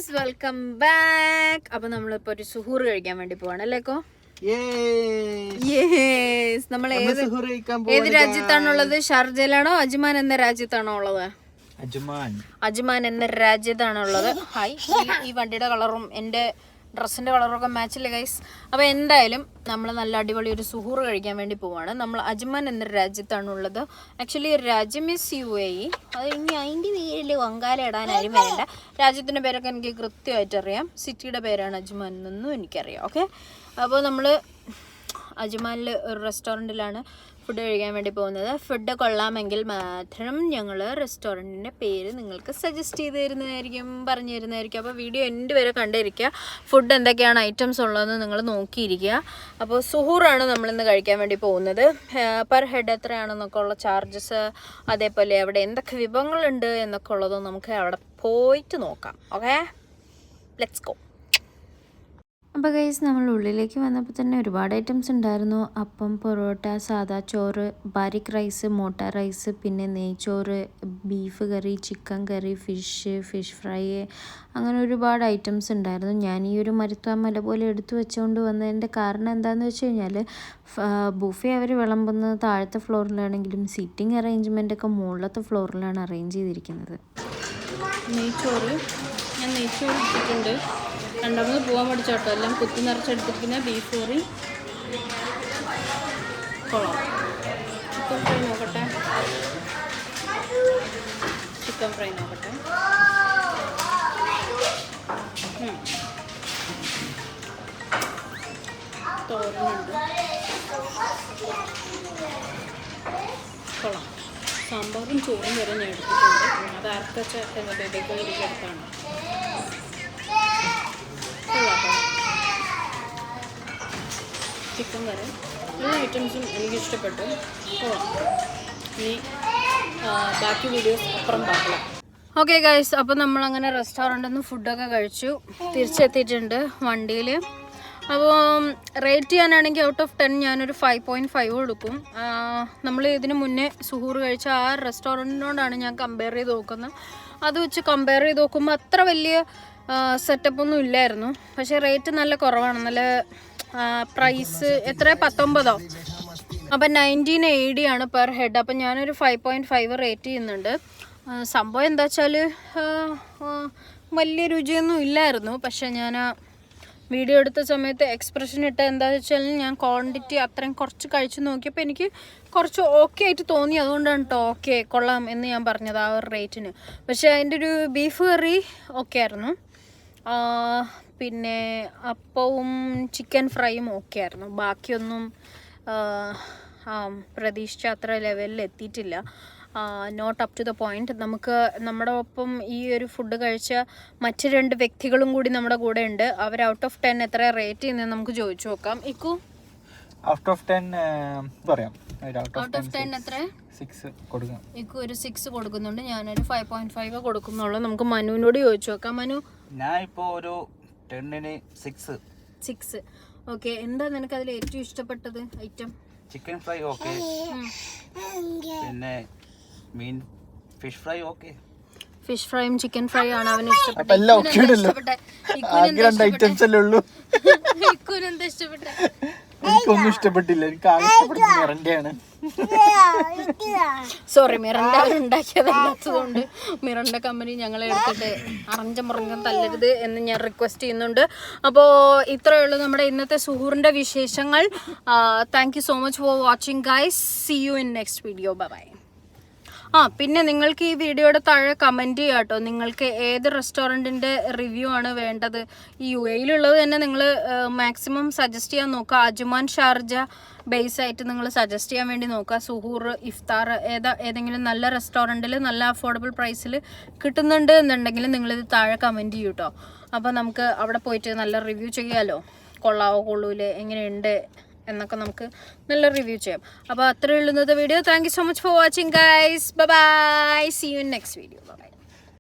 Guys, welcome back. അപ്പൊ നമ്മളിപ്പോ ഒരു സുഹൂർ കഴിക്കാൻ വേണ്ടി പോവാണല്ലേക്കോ? നമ്മൾ ഏത് രാജ്യത്താണുള്ളത്? ഷാർജയിലാണോ അജ്മാൻ എന്ന രാജ്യത്താണോ ഉള്ളത്? അജ്മാൻ എന്ന രാജ്യത്താണുള്ളത്. ഹായ്, ഈ വണ്ടിയുടെ കളറും എൻ്റെ ഡ്രസ്സിൻ്റെ കളറൊക്കെ മാച്ചില്ല ഗൈസ്. അപ്പോൾ എന്തായാലും നമ്മൾ നല്ല അടിപൊളി ഒരു സുഹൂർ കഴിക്കാൻ വേണ്ടി പോവാണ്. നമ്മൾ അജ്മാൻ എന്ന രാജ്യത്താണുള്ളത്. ആക്ച്വലി രാജ്യം മിസ് UAE. അത് ഇനി അതിൻ്റെ പേരിൽ വങ്കാല ഇടാനാരും വേണ്ട. രാജ്യത്തിൻ്റെ പേരൊക്കെ എനിക്ക് കൃത്യമായിട്ട് അറിയാം. സിറ്റിയുടെ പേരാണ് അജ്മാൻ എന്നും എനിക്കറിയാം. ഓക്കെ, അപ്പോൾ നമ്മൾ അജ്മാനിൽ ഒരു റെസ്റ്റോറൻറ്റിലാണ് ഫുഡ് കഴിക്കാൻ വേണ്ടി പോകുന്നത്. ഫുഡ് കൊള്ളാമെങ്കിൽ മാത്രം ഞങ്ങൾ റെസ്റ്റോറൻറ്റിൻ്റെ പേര് നിങ്ങൾക്ക് സജസ്റ്റ് ചെയ്ത് തരുന്നതായിരിക്കും, പറഞ്ഞു തരുന്നതായിരിക്കും. അപ്പോൾ വീഡിയോ എൻ്റെ വരെ കണ്ടിരിക്കുക. ഫുഡ് എന്തൊക്കെയാണ് ഐറ്റംസ് ഉള്ളതെന്ന് നിങ്ങൾ നോക്കിയിരിക്കുക. അപ്പോൾ സുഹൂറാണ് നമ്മളിന്ന് കഴിക്കാൻ വേണ്ടി പോകുന്നത്. പെർ ഹെഡ് എത്രയാണെന്നൊക്കെ ഉള്ള ചാർജസ്, അതേപോലെ അവിടെ എന്തൊക്കെ വിഭവങ്ങളുണ്ട് എന്നൊക്കെ ഉള്ളതും നമുക്ക് അവിടെ പോയിട്ട് നോക്കാം. Okay, let's go. അപ്പോൾ ഗൈസ്, നമ്മൾ ഉള്ളിലേക്ക് വന്നപ്പോൾ തന്നെ ഒരുപാട് ഐറ്റംസ് ഉണ്ടായിരുന്നു. അപ്പം, പൊറോട്ട, സാദാ ചോറ്, ബാരിക് റൈസ്, മോട്ട റൈസ്, പിന്നെ നെയ്ച്ചോറ്, ബീഫ് കറി, ചിക്കൻ കറി, ഫിഷ് ഫ്രൈ, അങ്ങനെ ഒരുപാട് ഐറ്റംസ് ഉണ്ടായിരുന്നു. ഞാൻ ഈ ഒരു മരുത്താമല പോലെ എടുത്തു വെച്ചുകൊണ്ട് വന്നതിൻ്റെ കാരണം എന്താണെന്ന് വെച്ച് കഴിഞ്ഞാൽ, ബുഫേ അവർ വിളമ്പുന്നത് താഴത്തെ ഫ്ലോറിലാണെങ്കിലും സിറ്റിംഗ് അറേഞ്ച്മെൻ്റ് ഒക്കെ മുകളിലത്തെ ഫ്ലോറിലാണ് അറേഞ്ച് ചെയ്തിരിക്കുന്നത്. നെയ്ച്ചോറ് ഇട്ടിട്ടുണ്ട്. രണ്ടാമത് പോകാൻ പഠിച്ചോട്ടോ. എല്ലാം കുത്തി നിറച്ചെടുത്തിരിക്കുന്ന ബീഫ് കറി. കൊള്ളാം. ചിക്കൻ ഫ്രൈ നോക്കട്ടെ. തോരനുണ്ട്. കൊള്ളാം. സാമ്പാറും ചോറും വരെ ഞാൻ എടുത്തിട്ടുണ്ട്. അത് അരക്കച്ച എന്ന ബേബിക്ക് എടുത്താണ്. ചിക്കൻ കറി, എല്ലാ ഐറ്റംസും എനിക്കിഷ്ടപ്പെട്ടു. ഇനി ബാക്കി വീഡിയോസ് അപ്പുറം പാടില്ല. ഓക്കെ ഗൈസ്, അപ്പോൾ നമ്മളങ്ങനെ റെസ്റ്റോറൻറ്റിൽ നിന്ന് ഫുഡൊക്കെ കഴിച്ചു തിരിച്ചെത്തിയിട്ടുണ്ട് വണ്ടിയിൽ. അപ്പോൾ റേറ്റ് ചെയ്യാനാണെങ്കിൽ ഔട്ട് ഓഫ് 10 ഞാനൊരു 5.5 കൊടുക്കും. നമ്മൾ ഇതിന് മുന്നേ സുഹൂർ കഴിച്ച ആ റെസ്റ്റോറൻറ്റിനോടാണ് ഞാൻ കമ്പയർ ചെയ്ത് നോക്കുന്നത്. അത് വെച്ച് കമ്പയർ ചെയ്ത് നോക്കുമ്പോൾ അത്ര വലിയ സെറ്റപ്പൊന്നും ഇല്ലായിരുന്നു. പക്ഷേ റേറ്റ് നല്ല കുറവാണ്. നല്ല പ്രൈസ് എത്ര, 19 അപ്പം 1980 ആണ് പെർ ഹെഡ്. അപ്പം ഞാനൊരു 5.5 റേറ്റ് ചെയ്യുന്നുണ്ട്. സംഭവം എന്താ വെച്ചാൽ വലിയ രുചിയൊന്നും ഇല്ലായിരുന്നു. പക്ഷേ ഞാൻ വീഡിയോ എടുത്ത സമയത്ത് എക്സ്പ്രഷൻ ഇട്ട എന്താണെന്ന് വെച്ചാൽ, ഞാൻ ക്വാണ്ടിറ്റി അത്രയും കുറച്ച് കഴിച്ച് നോക്കിയപ്പോൾ എനിക്ക് കുറച്ച് ഓക്കെ ആയിട്ട് തോന്നി. അതുകൊണ്ടാണ് കേട്ടോ ഓക്കെ കൊള്ളാം എന്ന് ഞാൻ പറഞ്ഞത് ആ ഒരു റേറ്റിന്. പക്ഷേ അതിൻ്റെ ഒരു ബീഫ് കറി ഓക്കെ ആയിരുന്നു. പിന്നെ അപ്പവും ചിക്കൻ ഫ്രൈയും ഓക്കെ ആയിരുന്നു. ബാക്കിയൊന്നും പ്രതീക്ഷിച്ച അത്ര ലെവലിൽ എത്തിയിട്ടില്ല. Not up to the point. നമുക്ക് നമ്മുടെ ഒപ്പം ഈ ഒരു ഫുഡ് കഴിച്ച മറ്റ് 2 വ്യക്തികളും കൂടി നമ്മുടെ കൂടെ ഉണ്ട്. അവർ ഔട്ട് ഓഫ് 10 എത്ര റേറ്റ് ചെയ്യുന്നത് നമുക്ക് ചോദിച്ചു നോക്കാം. ഇക്കു, ഔട്ട് ഓഫ് 10 പറയാം. ഔട്ട് ഓഫ് 10 എത്ര? 6 കൊടുക്കാം. ഇക്കു ഒരു 6 കൊടുക്കുന്നുണ്ട്. ഞാനൊരു 5.5 കൊടുക്കുന്നുള്ളൂ. നമുക്ക് മനുവിനോട് ചോദിച്ചു നോക്കാം. മനു, ഞാൻ ഇപ്പോൾ ഒരു 10ന് 6. ഓക്കെ, എന്താ നിനക്ക് അതിൽ ഏറ്റവും ഇഷ്ടപ്പെട്ടത് ഐറ്റം? ചിക്കൻ ഫ്രൈ ഓക്കെ, പിന്നെ ഫിഷ് ഫ്രൈ ഓക്കെ. ഫിഷ് ഫ്രൈയും ചിക്കൻ ഫ്രൈ ആണ് അവന് ഇഷ്ടപ്പെട്ടത്. എനിക്കൊന്നും ഇഷ്ടപ്പെട്ടില്ല. എനിക്ക് ആകെ ഇഷ്ടപ്പെട്ടത് മിറണ്ടയാണ്. സോറി, മിറണ്ട അവരുണ്ടാക്കിയതല്ലാത്തതുകൊണ്ട് മിറണ്ട കമ്പനി ഞങ്ങളെ എടുത്തിട്ട് അറഞ്ചമുറങ്ങം തല്ലരുത് എന്ന് ഞാൻ റിക്വസ്റ്റ് ചെയ്യുന്നുണ്ട്. അപ്പോൾ ഇത്രയേ ഉള്ളൂ നമ്മുടെ ഇന്നത്തെ സുഹൂറിൻ്റെ വിശേഷങ്ങൾ. Thank you so much for watching guys. See you in next video. Bye. പിന്നെ നിങ്ങൾക്ക് ഈ വീഡിയോയുടെ താഴെ കമൻറ്റ് ചെയ്യാം കേട്ടോ. നിങ്ങൾക്ക് ഏത് റെസ്റ്റോറൻറ്റിൻ്റെ റിവ്യൂ ആണ് വേണ്ടത്? ഈ UAE-യിലുള്ളത് തന്നെ നിങ്ങൾ മാക്സിമം സജസ്റ്റ് ചെയ്യാൻ നോക്കുക. അജ്മാൻ, ഷാർജ ബേസ് ആയിട്ട് നിങ്ങൾ സജസ്റ്റ് ചെയ്യാൻ വേണ്ടി നോക്കുക. സുഹൂർ, ഇഫ്താർ ഏതെങ്കിലും നല്ല റെസ്റ്റോറൻറ്റിൽ നല്ല അഫോർഡബിൾ പ്രൈസിൽ കിട്ടുന്നുണ്ട് എന്നുണ്ടെങ്കിൽ നിങ്ങളിത് താഴെ കമൻറ്റ് ചെയ്യൂ കേട്ടോ. അപ്പോൾ നമുക്ക് അവിടെ പോയിട്ട് നല്ല റിവ്യൂ ചെയ്യാമല്ലോ. കൊള്ളാവോ കൊള്ളൂലേ, എങ്ങനെയുണ്ട് എന്നൊക്കെ നമുക്ക് നല്ല റിവ്യൂ ചെയ്യാം. അപ്പോൾ അത്രയേ ഉള്ളൂ ഇന്നത്തെ video. Thank you so much for watching guys. Bye bye. See you in next video. By.